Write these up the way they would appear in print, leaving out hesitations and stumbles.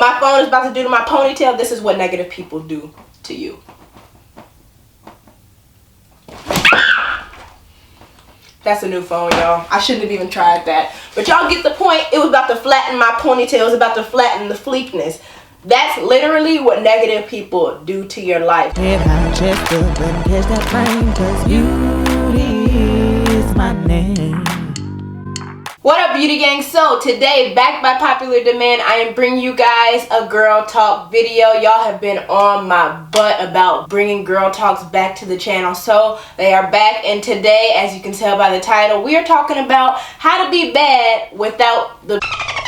my phone is about to do to my ponytail, this is what negative people do to you. That's a new phone, y'all. I shouldn't have even tried that. But y'all get the point. It was about to flatten my ponytail. It was about to flatten the fleekness. That's literally what negative people do to your life. What up, beauty gang? So today, back by popular demand, I am bringing you guys a girl talk video. Y'all have been on my butt about bringing girl talks back to the channel, so they are back. And today, as you can tell by the title, we are talking about how to be bad without the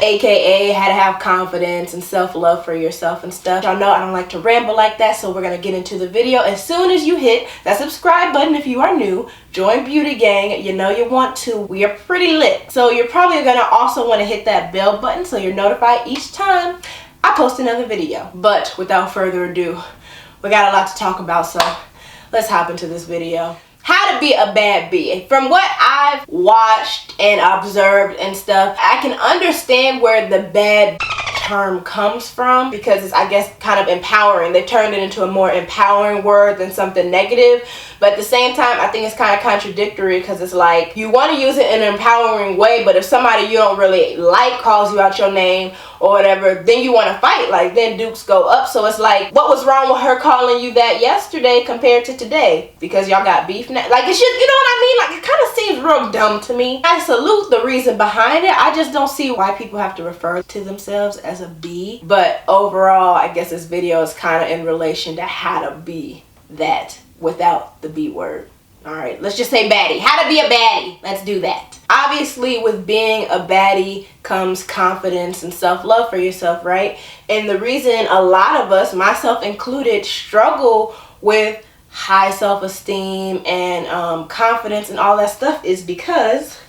aka how to have confidence and self-love for yourself and stuff. Y'all know I don't like to ramble like that, so we're gonna get into the video as soon as you hit that subscribe button. If you are new, join beauty gang. You know you want to. We are pretty lit. So you're probably gonna also want to hit that bell button so you're notified each time I post another video. But without further ado, we got a lot to talk about, so let's hop into this video. How to be a bad bee. From what I've watched and observed and stuff, I can understand where the bad term comes from, because it's, I guess, kind of empowering. They turned it into a more empowering word than something negative. But at the same time, I think it's kind of contradictory, because it's like you want to use it in an empowering way, but if somebody you don't really like calls you out your name or whatever, then you want to fight. Like, then dukes go up. So it's like, what was wrong with her calling you that yesterday compared to today? Because y'all got beef now? Like, it's just, you know what I mean? Like, it kind of seems real dumb to me. I salute the reason behind it. I just don't see why people have to refer to themselves as a bee. But overall, I guess this video is kind of in relation to how to be that without the B word. All right, let's just say baddie. How to be a baddie. Let's do that. Obviously, with being a baddie comes confidence and self-love for yourself, right? And the reason a lot of us, myself included, struggle with high self-esteem and confidence and all that stuff is because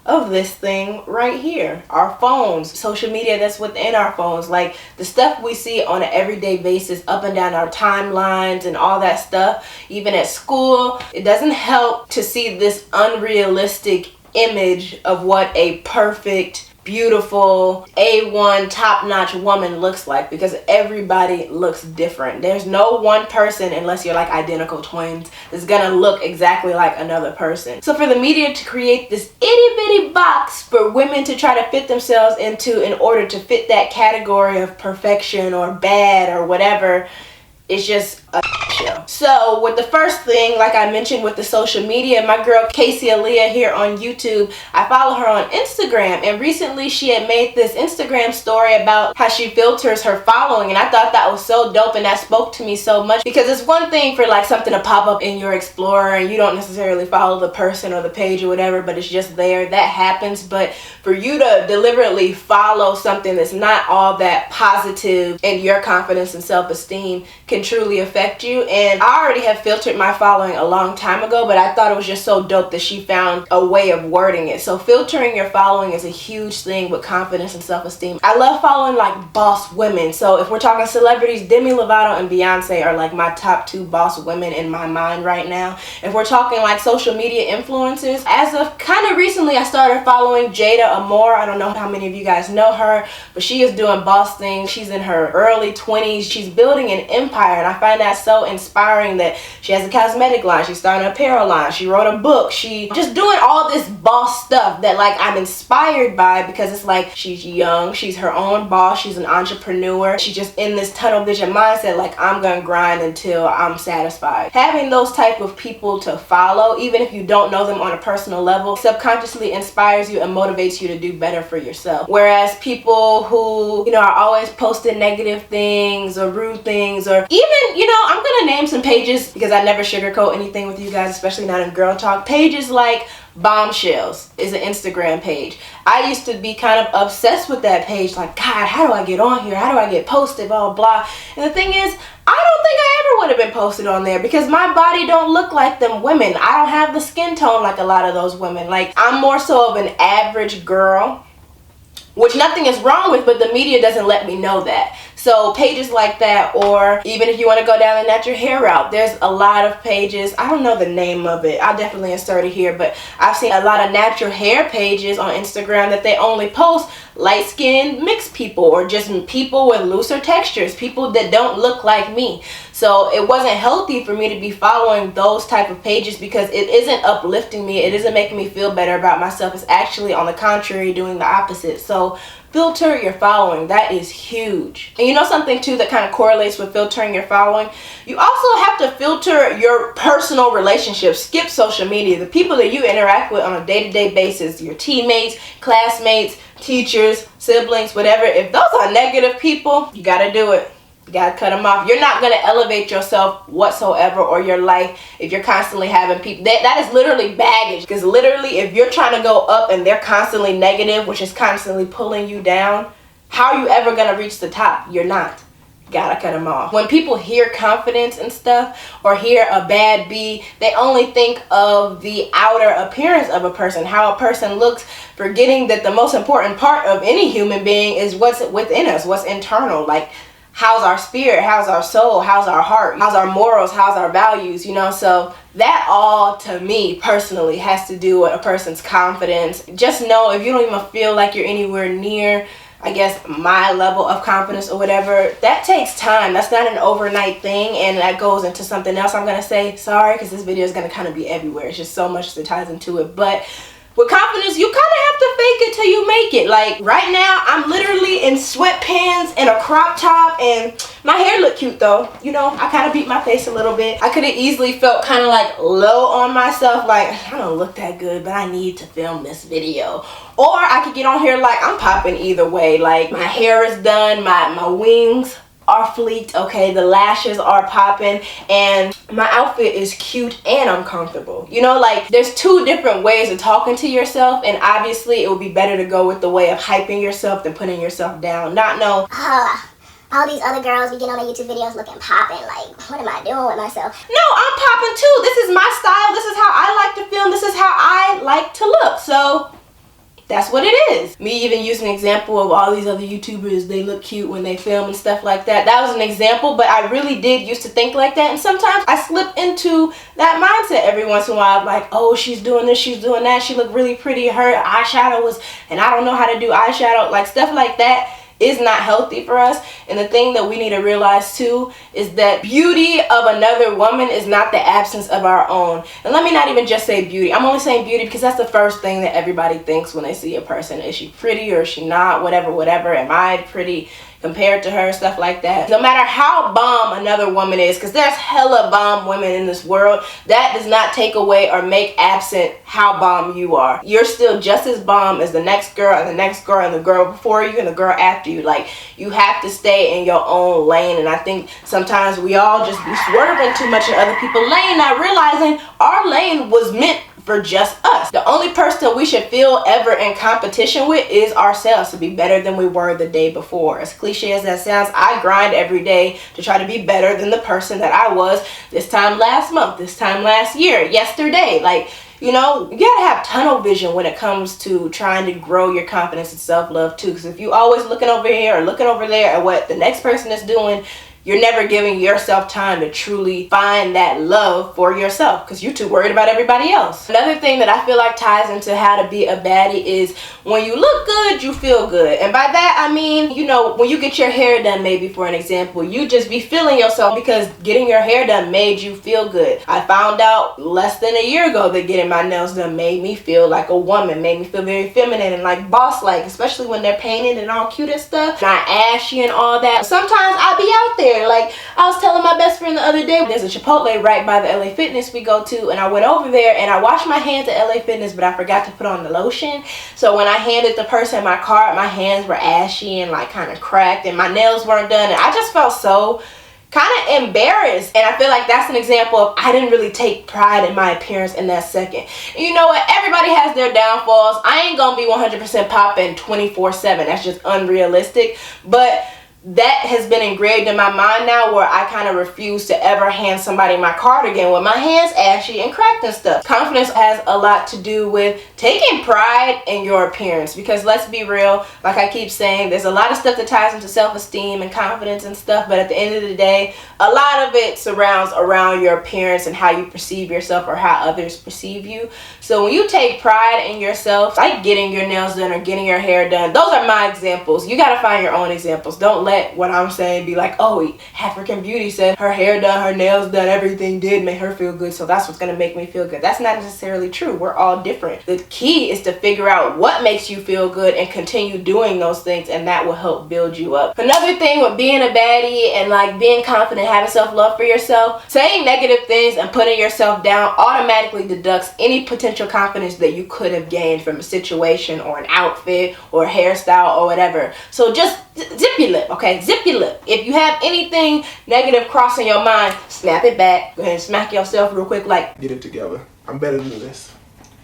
of this thing right here, our phones, social media that's within our phones, like the stuff we see on an everyday basis up and down our timelines and all that stuff. Even at school, it doesn't help to see this unrealistic image of what a perfect, beautiful, A1, top-notch woman looks like, because everybody looks different. There's no one person, unless you're like identical twins, that's gonna look exactly like another person. So for the media to create this itty-bitty box for women to try to fit themselves into in order to fit that category of perfection or bad or whatever, it's just a show. So with the first thing, like I mentioned with the social media, my girl Casey Aaliyah here on YouTube, I follow her on Instagram, and recently she had made this Instagram story about how she filters her following, and I thought that was so dope, and that spoke to me so much, because it's one thing for like something to pop up in your Explorer and you don't necessarily follow the person or the page or whatever, but it's just there. That happens. But for you to deliberately follow something that's not all that positive and your confidence and self-esteem can truly affect you. And I already have filtered my following a long time ago, but I thought it was just so dope that she found a way of wording it. So filtering your following is a huge thing with confidence and self-esteem. I love following like boss women. So if we're talking celebrities, Demi Lovato and Beyonce are like my top 2 boss women in my mind right now. If we're talking like social media influencers, as of kind of recently, I started following Jada Amore. I don't know how many of you guys know her, but she is doing boss things. She's in her early 20s. She's building an empire, and I find that so inspiring that she has a cosmetic line, she's starting an apparel line, she wrote a book, she just doing all this boss stuff that like I'm inspired by, because it's like she's young, she's her own boss, she's an entrepreneur, she's just in this tunnel vision mindset, like I'm gonna grind until I'm satisfied. Having those type of people to follow, even if you don't know them on a personal level, subconsciously inspires you and motivates you to do better for yourself. Whereas people who, you know, are always posting negative things or rude things, or even, you know, I'm gonna name some pages because I never sugarcoat anything with you guys, especially not in girl talk. Pages like Bombshells is an Instagram page. I used to be kind of obsessed with that page, like, God, how do I get on here? How do I get posted? Blah, blah. And the thing is, I don't think I ever would have been posted on there, because my body don't look like them women. I don't have the skin tone like a lot of those women. Like, I'm more so of an average girl, which nothing is wrong with, but the media doesn't let me know that. So pages like that, or even if you want to go down the natural hair route, there's a lot of pages. I don't know the name of it. I'll definitely insert it here, but I've seen a lot of natural hair pages on Instagram that they only post light-skinned mixed people, or just people with looser textures, people that don't look like me. So it wasn't healthy for me to be following those type of pages, because it isn't uplifting me. It isn't making me feel better about myself. It's actually, on the contrary, doing the opposite. So filter your following. That is huge. And you know something too that kind of correlates with filtering your following? You also have to filter your personal relationships. Skip social media. The people that you interact with on a day-to-day basis, your teammates, classmates, teachers, siblings, whatever. If those are negative people, you got to do it. You gotta cut them off. You're not gonna elevate yourself whatsoever, or your life, if you're constantly having people that is literally baggage. Because literally, if you're trying to go up and they're constantly negative, which is constantly pulling you down, how are you ever gonna reach the top? You're not. You gotta cut them off. When people hear confidence and stuff, or hear a bad B, they only think of the outer appearance of a person, how a person looks, forgetting that the most important part of any human being is what's within us, what's internal. Like, how's our spirit, how's our soul, how's our heart, how's our morals, how's our values, you know? So that all, to me personally, has to do with a person's confidence. Just know, if you don't even feel like you're anywhere near, I guess, my level of confidence or whatever, that takes time. That's not an overnight thing, and that goes into something else I'm gonna say. Sorry, because this video is gonna kind of be everywhere. It's just so much that ties into it. But with confidence, you kind of have to fake it till you make it. Like right now, I'm literally in sweatpants and a crop top, and my hair look cute though. You know, I kind of beat my face a little bit. I could have easily felt kind of like low on myself, like I don't look that good, but I need to film this video. Or I could get on here like I'm popping either way. Like my hair is done, my wings are fleeked, okay, the lashes are popping, and my outfit is cute and I'm comfortable. You know, like there's two different ways of talking to yourself, and obviously it would be better to go with the way of hyping yourself than putting yourself down. Not know, all these other girls be getting on their YouTube videos looking popping. Like, what am I doing with myself? No, I'm popping too. This is my style. This is how I like to film. This is how I like to look. So that's what it is. Me even using an example of all these other YouTubers, they look cute when they film and stuff like that. That was an example, but I really did used to think like that. And sometimes I slip into that mindset every once in a while. Like, oh, she's doing this, she's doing that. She looked really pretty. Her eyeshadow was, and I don't know how to do eyeshadow. Like stuff like that is not healthy for us. And the thing that we need to realize too is that beauty of another woman is not the absence of our own. And let me not even just say beauty. I'm only saying beauty because that's the first thing that everybody thinks when they see a person. Is she pretty or is she not? Whatever. Am I pretty compared to her? Stuff like that. No matter how bomb another woman is, because there's hella bomb women in this world, that does not take away or make absent how bomb you are. You're still just as bomb as the next girl and the next girl and the girl before you and the girl after you. Like, you have to stay in your own lane. And I think sometimes we all just be swerving too much in other people's lane, not realizing our lane was meant for just us. The only person we should feel ever in competition with is ourselves, to be better than we were the day before. As cliche as that sounds, I grind every day to try to be better than the person that I was this time last month, this time last year, yesterday. Like, you know, you gotta have tunnel vision when it comes to trying to grow your confidence and self-love too. Because if you always looking over here or looking over there at what the next person is doing, you're never giving yourself time to truly find that love for yourself, because you're too worried about everybody else. Another thing that I feel like ties into how to be a baddie is when you look good, you feel good. And by that, I mean, you know, when you get your hair done, maybe for an example, you just be feeling yourself because getting your hair done made you feel good. I found out less than a year ago that getting my nails done made me feel like a woman, made me feel very feminine and like boss-like, especially when they're painted and all cute and stuff, not ashy and all that. Sometimes I be out there. Like, I was telling my best friend the other day, there's a Chipotle right by the LA Fitness we go to, and I went over there and I washed my hands at LA Fitness, but I forgot to put on the lotion. So when I handed the person my card, my hands were ashy and like kind of cracked, and my nails weren't done, and I just felt so kind of embarrassed. And I feel like that's an example of I didn't really take pride in my appearance in that second. And you know what? Everybody has their downfalls. I ain't gonna be 100% popping 24/7. That's just unrealistic. But that has been engraved in my mind now, where I kind of refuse to ever hand somebody my card again with my hands ashy and cracked and stuff. Confidence has a lot to do with taking pride in your appearance, because let's be real, like I keep saying, there's a lot of stuff that ties into self-esteem and confidence and stuff, but at the end of the day, a lot of it surrounds around your appearance and how you perceive yourself or how others perceive you. So when you take pride in yourself, like getting your nails done or getting your hair done, those are my examples. You gotta find your own examples. Don't let what I'm saying be like, oh, African Beauty said her hair done, her nails done, everything did make her feel good, so that's what's gonna make me feel good. That's not necessarily true. We're all different. The key is to figure out what makes you feel good and continue doing those things, and that will help build you up. Another thing with being a baddie and like being confident, having self-love for yourself, saying negative things and putting yourself down automatically deducts any potential confidence that you could have gained from a situation or an outfit or a hairstyle or whatever. So just zip your lip, okay? Zip your lip. If you have anything negative crossing your mind, snap it back. Go ahead and smack yourself real quick like, get it together. I'm better than this.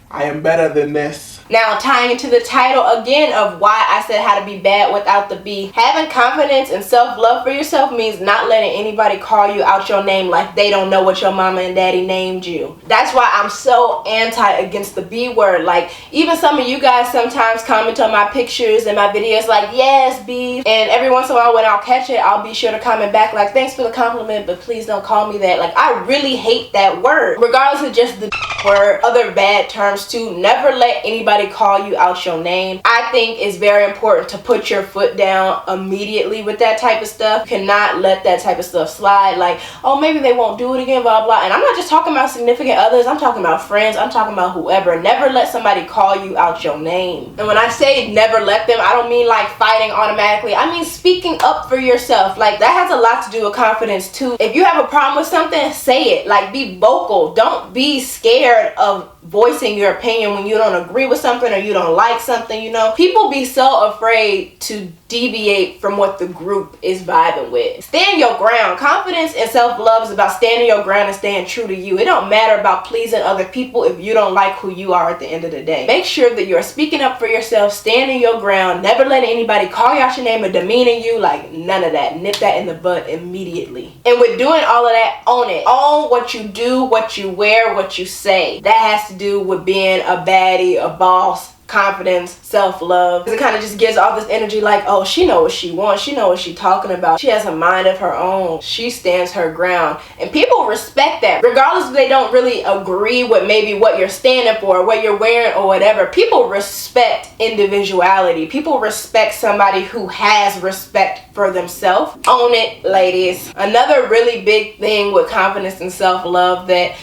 I am better than this. Now, tying into the title again of why I said how to be bad without the B, having confidence and self-love for yourself means not letting anybody call you out your name like they don't know what your mama and daddy named you. That's why I'm so against the B word. Like, even some of you guys sometimes comment on my pictures and my videos like, yes, B. And every once in a while when I'll catch it, I'll be sure to comment back like, thanks for the compliment, but please don't call me that. Like, I really hate that word. Regardless of just the word, other bad terms too, never let anybody call you out your name. I think it's very important to put your foot down immediately with that type of stuff. You cannot let that type of stuff slide like, oh, maybe they won't do it again, blah blah. And I'm not just talking about significant others, I'm talking about friends, I'm talking about whoever. Never let somebody call you out your name. And when I say never let them, I don't mean like fighting automatically. I mean speaking up for yourself. Like, that has a lot to do with confidence too. If you have a problem with something, say it. Like, be vocal. Don't be scared of voicing your opinion when you don't agree with something or you don't like something. You know, people be so afraid to deviate from what the group is vibing with. Stand your ground. Confidence and self-love is about standing your ground and staying true to you. It don't matter about pleasing other people if you don't like who you are at the end of the day. Make sure that you're speaking up for yourself, standing your ground, never letting anybody call you out your name or demeaning you. Like, none of that. Nip that in the bud immediately. And with doing all of that, own it. Own what you do, what you wear, what you say. That has to do with being a baddie, a boss, confidence, self-love. It kind of just gives off this energy like, oh, she knows what she wants, she knows what she's talking about, she has a mind of her own, she stands her ground. And people respect that, regardless if they don't really agree with maybe what you're standing for, what you're wearing or whatever. People respect individuality. People respect somebody who has respect for themselves. Own it, ladies. Another really big thing with confidence and self-love that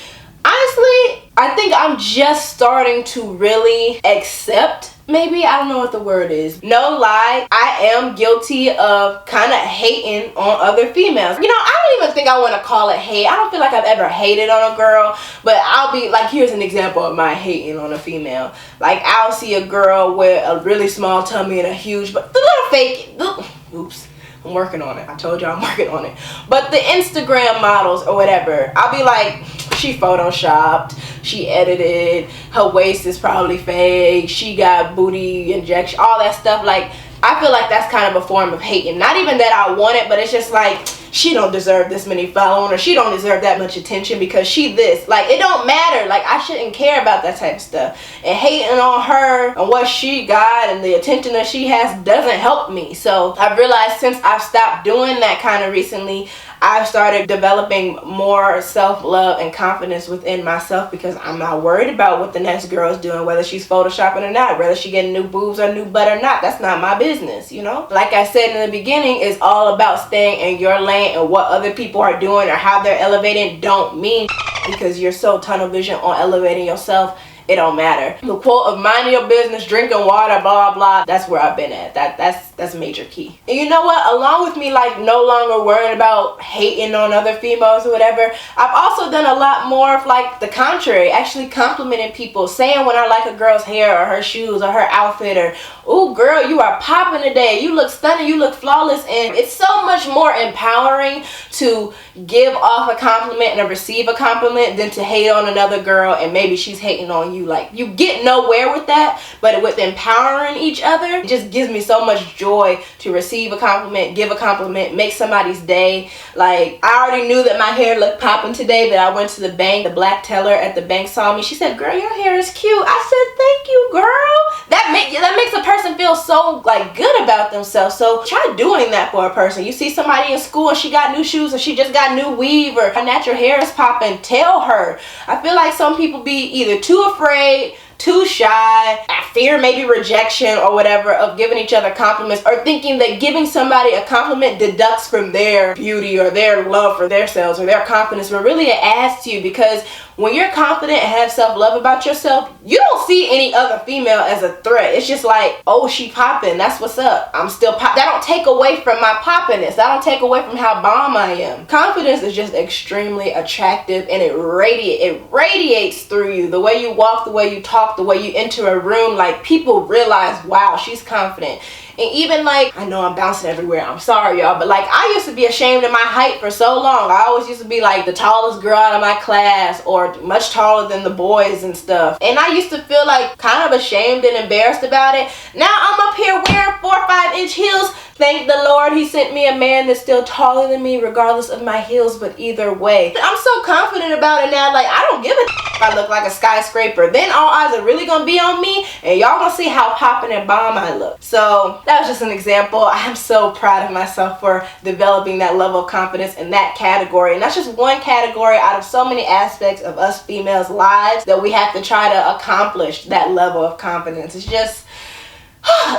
honestly I think I'm just starting to really accept, maybe, I don't know what the word is. No lie, I am guilty of kind of hating on other females. You know, I don't even think I want to call it hate. I don't feel like I've ever hated on a girl, but I'll be like, here's an example of my hating on a female. Like, I'll see a girl with a really small tummy and a huge, but the little fake, oops, I'm working on it. I told you I'm working on it. But the Instagram models or whatever, I'll be like, she photoshopped, she edited, her waist is probably fake, she got booty injection, all that stuff. Like, I feel like that's kind of a form of hating. Not even that I want it, but it's just like, she don't deserve this many followers, or she don't deserve that much attention because she this. Like, it don't matter. Like, I shouldn't care about that type of stuff. And hating on her and what she got and the attention that she has doesn't help me. So I've realized since I've stopped doing that kind of recently, I've started developing more self-love and confidence within myself, because I'm not worried about what the next girl is doing, whether she's photoshopping or not, whether she getting new boobs or new butt or not. That's not my business, you know? Like I said in the beginning, it's all about staying in your lane, and what other people are doing or how they're elevating don't mean, because you're so tunnel vision on elevating yourself. It don't matter. The quote of minding your business, drinking water, blah blah, that's where I've been at. That's major key. And you know what, along with me like no longer worrying about hating on other females or whatever, I've also done a lot more of like the contrary, actually complimenting people, saying when I like a girl's hair or her shoes or her outfit, or, ooh girl, you are popping today, you look stunning, you look flawless. And it's so much more empowering to give off a compliment and receive a compliment than to hate on another girl and maybe she's hating on you. Like, you get nowhere with that, but with empowering each other, it just gives me so much joy to receive a compliment, give a compliment, make somebody's day. Like, I already knew that my hair looked popping today, but I went to the bank. The black teller at the bank saw me. She said, girl, your hair is cute. I said, thank you, girl. That makes a person feel so like good about themselves. So try doing that for a person. You see somebody in school and she got new shoes, or she just got new weave, or her natural hair is popping, tell her. I feel like some people be either too afraid, too shy, I fear maybe rejection or whatever of giving each other compliments, or thinking that giving somebody a compliment deducts from their beauty or their love for themselves or their confidence, but really it adds to you, because when you're confident and have self-love about yourself, you don't see any other female as a threat. It's just like, oh, she popping, that's what's up. I'm still pop. That don't take away from my poppiness. That don't take away from how bomb I am. Confidence is just extremely attractive, and it radiates through you. The way you walk, the way you talk, the way you enter a room, like people realize, wow, she's confident. And even like, I know I'm bouncing everywhere, I'm sorry y'all, but like I used to be ashamed of my height for so long. I always used to be like the tallest girl out of my class, or much taller than the boys and stuff. And I used to feel like kind of ashamed and embarrassed about it. Now I'm up here wearing 4 or 5 inch heels. Thank the Lord he sent me a man that's still taller than me regardless of my heels, but either way. I'm so confident about it now, like I don't give a if I look like a skyscraper. Then all eyes are really gonna be on me, and y'all gonna see how poppin' and bomb I look. So that was just an example. I'm so proud of myself for developing that level of confidence in that category. And that's just one category out of so many aspects of us females' lives that we have to try to accomplish that level of confidence. It's just,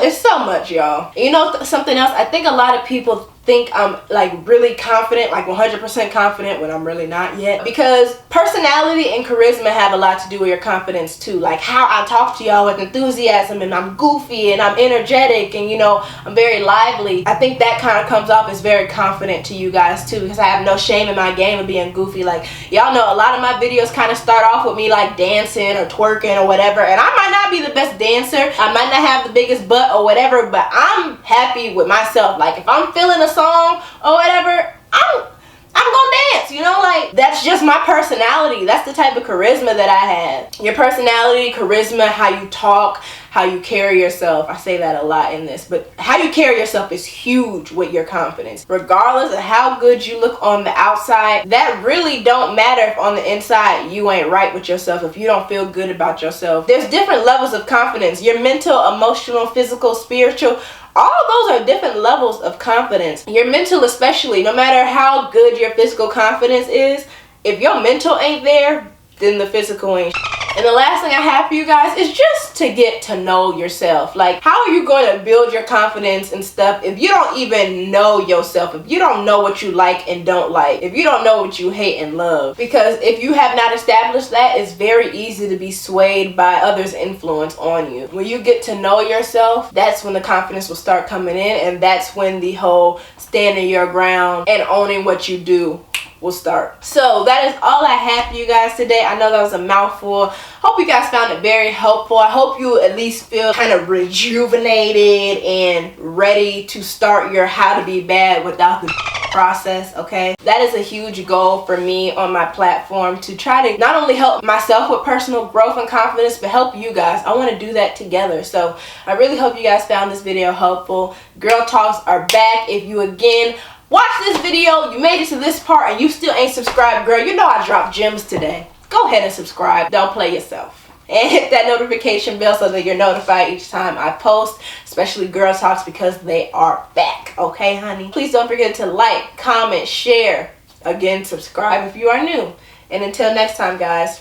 it's so much, y'all. You know something else? I think a lot of people think I'm like really confident, like 100% confident, when I'm really not yet, because personality and charisma have a lot to do with your confidence too. Like how I talk to y'all with enthusiasm, and I'm goofy and I'm energetic, and you know, I'm very lively. I think that kind of comes off as very confident to you guys too, because I have no shame in my game of being goofy. Like y'all know a lot of my videos kind of start off with me like dancing or twerking or whatever, and I might not be the best dancer, I might not have the biggest butt or whatever, but I'm happy with myself. Like if I'm feeling a song or whatever, I'm gonna dance, you know, like that's just my personality. That's the type of charisma that I have. Your personality, charisma, how you talk, how you carry yourself. I say that a lot in this, but how you carry yourself is huge with your confidence. Regardless of how good you look on the outside, that really don't matter if on the inside you ain't right with yourself, if you don't feel good about yourself. There's different levels of confidence. Your mental, emotional, physical, spiritual, all of those are different levels of confidence. Your mental especially, no matter how good your physical confidence is, if your mental ain't there, then the physical ain't. And the last thing I have for you guys is just to get to know yourself. Like, how are you going to build your confidence and stuff if you don't even know yourself, if you don't know what you like and don't like, if you don't know what you hate and love? Because if you have not established that, it's very easy to be swayed by others' influence on you. When you get to know yourself, that's when the confidence will start coming in, and that's when the whole standing your ground and owning what you do will start. So that is all I have for you guys today. I know that was a mouthful. Hope you guys found it very helpful. I hope you at least feel kind of rejuvenated and ready to start your how to be bad without the process, okay? That is a huge goal for me on my platform, to try to not only help myself with personal growth and confidence, but help you guys. I want to do that together. So I really hope you guys found this video helpful. Girl Talks are back. If you again watch this video, you made it to this part and you still ain't subscribed, girl, you know I dropped gems today. Go ahead and subscribe. Don't play yourself. And hit that notification bell so that you're notified each time I post, especially Girl Talks, because they are back. Okay, honey? Please don't forget to like, comment, share. Again, subscribe if you are new. And until next time, guys.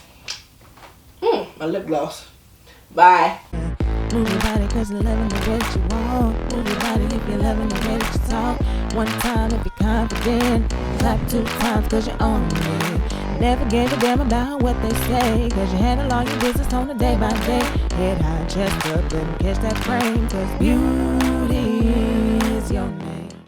My lip gloss. Bye. Move your body cause you're loving the way that you want. Move your body if you're loving the way that you talk. One time if you're confident. Clap 2 times cause you own it. Never gave a damn about what they say, cause you handle all your business on a day by day. Head high, chest up, and catch that frame, cause beauty